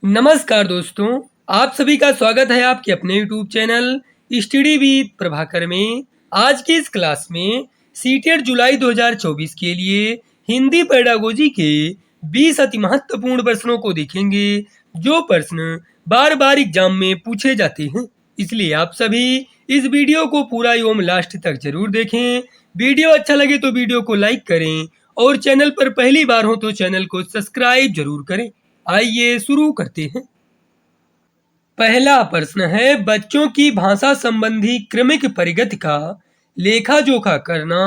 नमस्कार दोस्तों, आप सभी का स्वागत है आपके अपने YouTube channel study with Prabhakar में। आज की इस क्लास में सीटेट जुलाई 2024 के लिए हिंदी पेडागोजी के 20 अति महत्वपूर्ण प्रश्नों को देखेंगे, जो प्रश्न बार बार एग्जाम में पूछे जाते हैं। इसलिए आप सभी इस वीडियो को पूरा एवं लास्ट तक जरूर देखें। वीडियो अच्छा लगे तो वीडियो को लाइक करें और चैनल पर पहली बार हो तो चैनल को सब्सक्राइब जरूर करें। आइए शुरू करते हैं। पहला प्रश्न है, बच्चों की भाषा संबंधी क्रमिक प्रगति का लेखा जोखा करना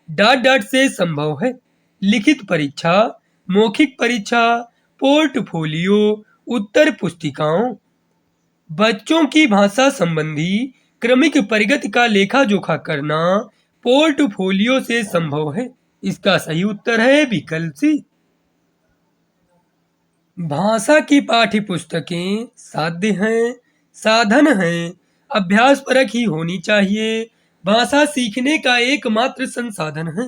डॉट डॉट से संभव है। लिखित परीक्षा, मौखिक परीक्षा, पोर्टफोलियो, उत्तर पुस्तिकाओं। बच्चों की भाषा संबंधी क्रमिक प्रगति का लेखा जोखा करना पोर्टफोलियो से संभव है। इसका सही उत्तर है विकल्प सी। भाषा की पाठ्य पुस्तकें साध्य हैं, साधन हैं, अभ्यास परक ही होनी चाहिए, भाषा सीखने का एकमात्र संसाधन है।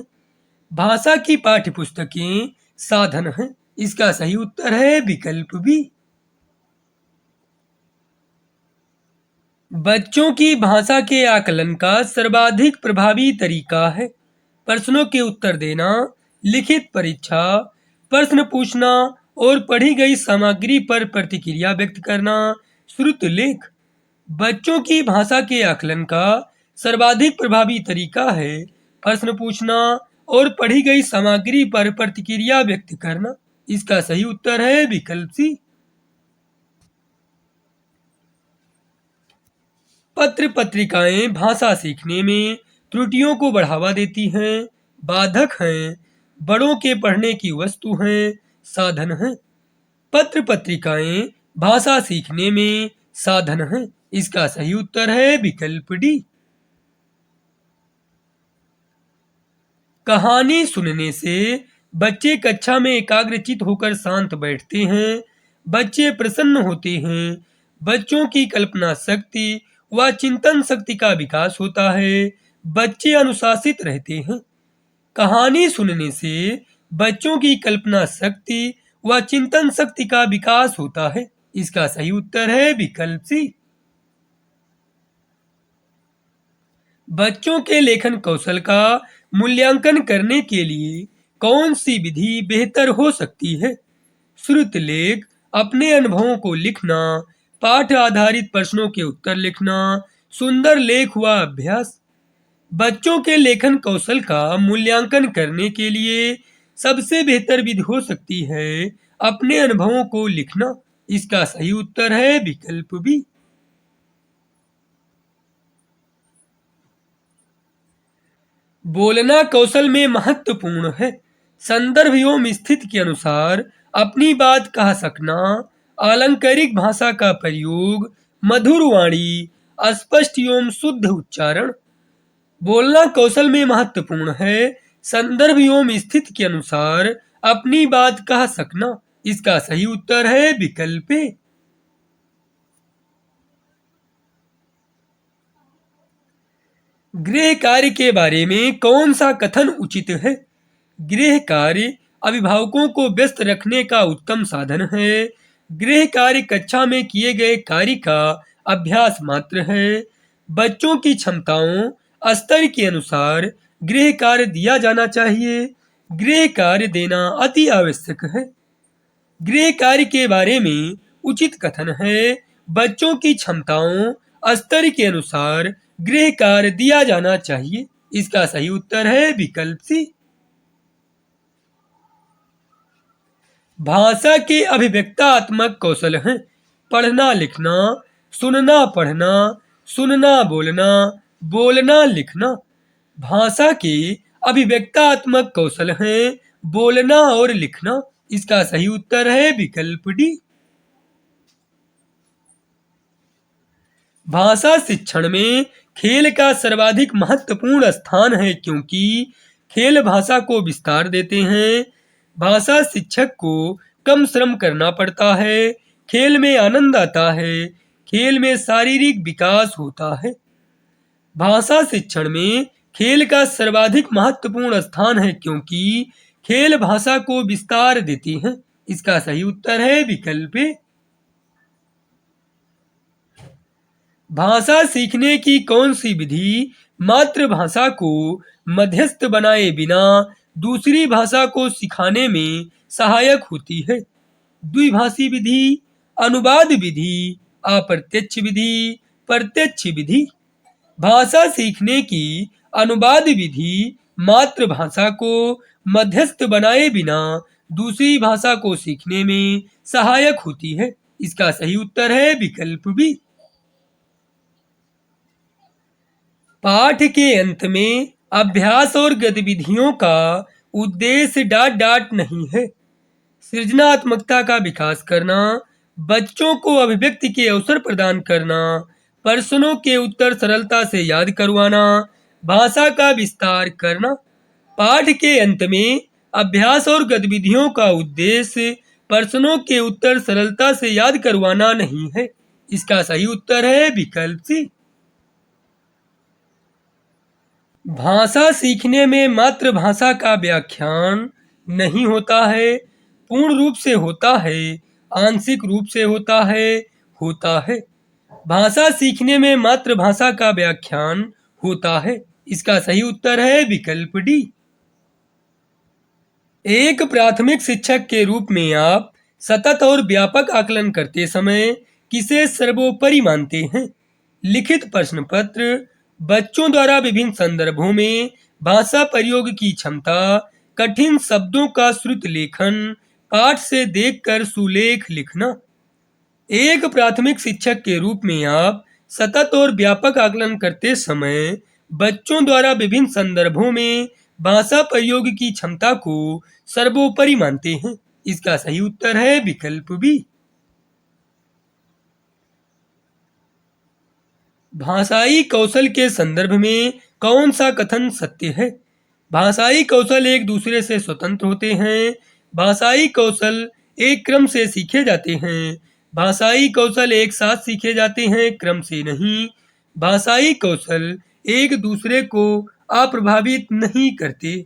भाषा की पाठ्य पुस्तकें साधन हैं। इसका सही उत्तर है विकल्प बी। बच्चों की भाषा के आकलन का सर्वाधिक प्रभावी तरीका है प्रश्नों के उत्तर देना, लिखित परीक्षा, प्रश्न पूछना और पढ़ी गई सामग्री पर प्रतिक्रिया व्यक्त करना, श्रुत लेख। बच्चों की भाषा के आकलन का सर्वाधिक प्रभावी तरीका है प्रश्न पूछना और पढ़ी गई सामग्री पर प्रतिक्रिया व्यक्त करना। इसका सही उत्तर है विकल्प सी। पत्र पत्रिकाएं भाषा सीखने में त्रुटियों को बढ़ावा देती हैं, बाधक हैं, बड़ों के पढ़ने की वस्तु हैं, साधन हैं। पत्र पत्रिकाएं भाषा सीखने में साधन हैं। इसका सही उत्तर है विकल्प डी। कहानी सुनने से बच्चे कक्षा में एकाग्रचित होकर शांत बैठते हैं, बच्चे प्रसन्न होते हैं, बच्चों की कल्पना शक्ति व चिंतन शक्ति का विकास होता है, बच्चे अनुशासित रहते हैं। कहानी सुनने से बच्चों की कल्पना शक्ति व चिंतन शक्ति का विकास होता है। इसका सही उत्तर है विकल्प सी। बच्चों के लेखन कौशल का मूल्यांकन करने के लिए कौन सी विधि बेहतर हो सकती है? श्रुत लेख, अपने अनुभवों को लिखना, पाठ आधारित प्रश्नों के उत्तर लिखना, सुंदर लेख व अभ्यास। बच्चों के लेखन कौशल का मूल्यांकन करने के लिए सबसे बेहतर विधि हो सकती है अपने अनुभवों को लिखना। इसका सही उत्तर है विकल्प बी। बोलना कौशल में महत्वपूर्ण है संदर्भ एवं स्थिति के अनुसार अपनी बात कह सकना, आलंकारिक भाषा का प्रयोग, मधुर वाणी, स्पष्ट एवं शुद्ध उच्चारण। बोलना कौशल में महत्वपूर्ण है संदर्भ एवं स्थिति के अनुसार अपनी बात कह सकना। इसका सही उत्तर है विकल्प ए। गृह कार्य के बारे में कौन सा कथन उचित है? गृह कार्य अभिभावकों को व्यस्त रखने का उत्तम साधन है। गृह कार्य कक्षा में किए गए कार्य का अभ्यास मात्र है। बच्चों की क्षमताओं स्तर के अनुसार गृह कार्य दिया जाना चाहिए। गृह कार्य देना अति आवश्यक है। गृह कार्य के बारे में उचित कथन है, बच्चों की क्षमताओं स्तर के अनुसार गृह कार्य दिया जाना चाहिए। इसका सही उत्तर है विकल्प सी। भाषा के अभिव्यक्तात्मक कौशल हैं पढ़ना लिखना, सुनना पढ़ना, सुनना बोलना, बोलना लिखना। भाषा के अभिव्यक्तात्मक कौशल हैं बोलना और लिखना। इसका सही उत्तर है विकल्प डी। भाषा शिक्षण में खेल का सर्वाधिक महत्वपूर्ण स्थान है क्योंकि खेल भाषा को विस्तार देते हैं। भाषा शिक्षक को कम श्रम करना पड़ता है, खेल में आनंद आता है, खेल में शारीरिक विकास होता है। भाषा शिक्षण में खेल का सर्वाधिक महत्वपूर्ण स्थान है क्योंकि खेल भाषा को विस्तार देती हैं। इसका सही उत्तर है विकल्प ए। भाषा सीखने की कौन सी विधि मातृभाषा को मध्यस्थ बनाए बिना दूसरी भाषा को सिखाने में सहायक होती है? द्विभाषी विधि, अनुवाद विधि, अप्रत्यक्ष विधि, प्रत्यक्ष विधि। भाषा सीखने की अनुवाद विधि मातृभाषा को मध्यस्थ बनाए बिना दूसरी भाषा को सीखने में सहायक होती है। इसका सही उत्तर है विकल्प बी। पाठ के अंत में अभ्यास और गतिविधियों का उद्देश्य डॉट डॉट नहीं है। सृजनात्मकता का विकास करना, बच्चों को अभिव्यक्ति के अवसर प्रदान करना, प्रश्नों के उत्तर सरलता से याद करवाना, भाषा का विस्तार करना। पाठ के अंत में अभ्यास और गतिविधियों का उद्देश्य प्रश्नों के उत्तर सरलता से याद करवाना नहीं है। इसका सही उत्तर है विकल्प सी। भाषा सीखने में मातृभाषा का व्याख्यान नहीं होता है, पूर्ण रूप से होता है, आंशिक रूप से होता है। भाषा सीखने में मातृभाषा का व्याख्यान होता है। इसका सही उत्तर है विकल्प डी। एक प्राथमिक शिक्षक के रूप में आप सतत और व्यापक आकलन करते समय किसे सर्वोपरि मानते हैं? लिखित प्रश्न पत्र, बच्चों द्वारा विभिन्न संदर्भों में भाषा प्रयोग की क्षमता, कठिन शब्दों का श्रुत लेखन, पाठ से देखकर सुलेख लिखना। एक प्राथमिक शिक्षक के रूप में आप सतत और व्यापक आकलन करते समय बच्चों द्वारा विभिन्न संदर्भों में भाषा प्रयोग की क्षमता को सर्वोपरि मानते हैं। इसका सही उत्तर है विकल्प बी। भाषाई कौशल के संदर्भ में कौन सा कथन सत्य है? भाषाई कौशल एक दूसरे से स्वतंत्र होते हैं। भाषाई कौशल एक क्रम से सीखे जाते हैं। भाषाई कौशल एक साथ सीखे जाते हैं, क्रम से नहीं। भाषाई कौशल एक दूसरे को अप्रभावित नहीं करते।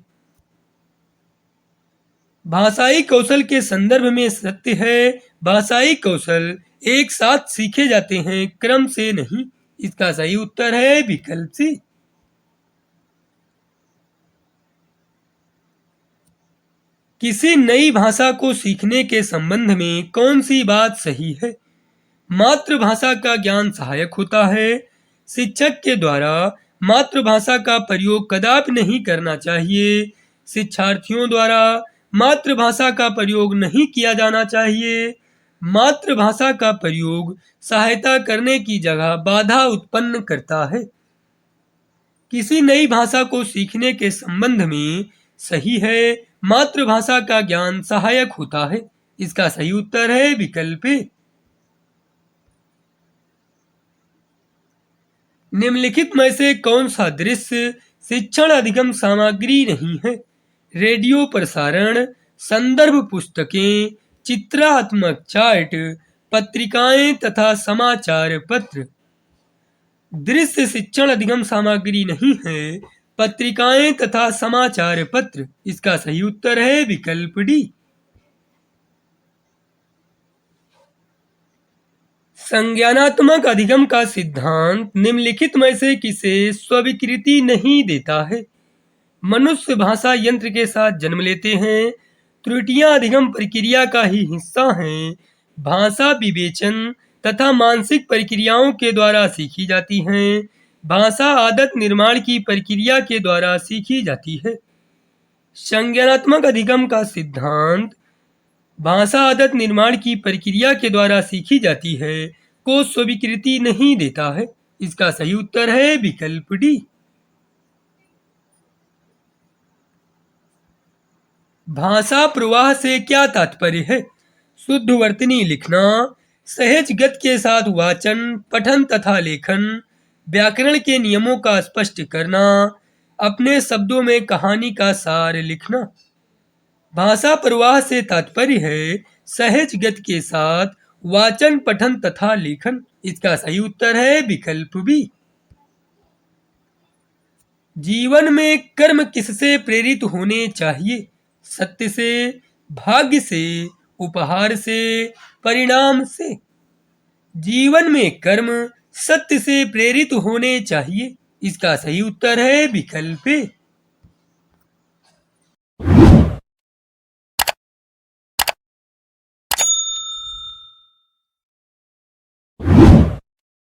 भाषाई कौशल के संदर्भ में सत्य है, भाषाई कौशल एक साथ सीखे जाते हैं, क्रम से नहीं। इसका सही उत्तर है विकल्प सी। किसी नई भाषा को सीखने के संबंध में कौन सी बात सही है? मातृभाषा का ज्ञान सहायक होता है। शिक्षक के द्वारा मातृभाषा का प्रयोग कदापि नहीं करना चाहिए। शिक्षार्थियों द्वारा मातृभाषा का प्रयोग नहीं किया जाना चाहिए। मातृभाषा का प्रयोग सहायता करने की जगह बाधा उत्पन्न करता है। किसी नई भाषा को सीखने के संबंध में सही है, मातृभाषा का ज्ञान सहायक होता है। इसका सही उत्तर है विकल्प ए। निम्नलिखित में से कौन सा दृश्य शिक्षण अधिगम सामग्री नहीं है? रेडियो प्रसारण, संदर्भ पुस्तकें, चित्रात्मक चार्ट, पत्रिकाएं तथा समाचार पत्र। दृश्य शिक्षण अधिगम सामग्री नहीं है, पत्रिकाएं तथा समाचार पत्र। इसका सही उत्तर है विकल्प डी। संज्ञानात्मक अधिगम का सिद्धांत निम्नलिखित में से किसे स्वीकृति नहीं देता है? मनुष्य भाषा यंत्र के साथ जन्म लेते हैं। त्रुटियां अधिगम प्रक्रिया का ही हिस्सा हैं। भाषा विवेचन तथा मानसिक प्रक्रियाओं के द्वारा सीखी जाती हैं। भाषा आदत निर्माण की प्रक्रिया के द्वारा सीखी जाती है। संज्ञानात्मक अधिगम का सिद्धांत भाषा आदत निर्माण की प्रक्रिया के द्वारा सीखी जाती है को स्वीकृति नहीं देता है। इसका सही उत्तर है विकल्प डी। भाषा प्रवाह से क्या तात्पर्य है? शुद्ध वर्तनी लिखना, सहज गति के साथ वाचन, पठन तथा लेखन, व्याकरण के नियमों का स्पष्ट करना, अपने शब्दों में कहानी का सार लिखना। भाषा प्रवाह से तात्पर्य है सहज गति के साथ वाचन, पठन तथा लेखन। इसका सही उत्तर है विकल्प बी। जीवन में कर्म किससे प्रेरित होने चाहिए? सत्य से, भाग्य से, उपहार से, परिणाम से। जीवन में कर्म सत्य से प्रेरित होने चाहिए। इसका सही उत्तर है विकल्प ए।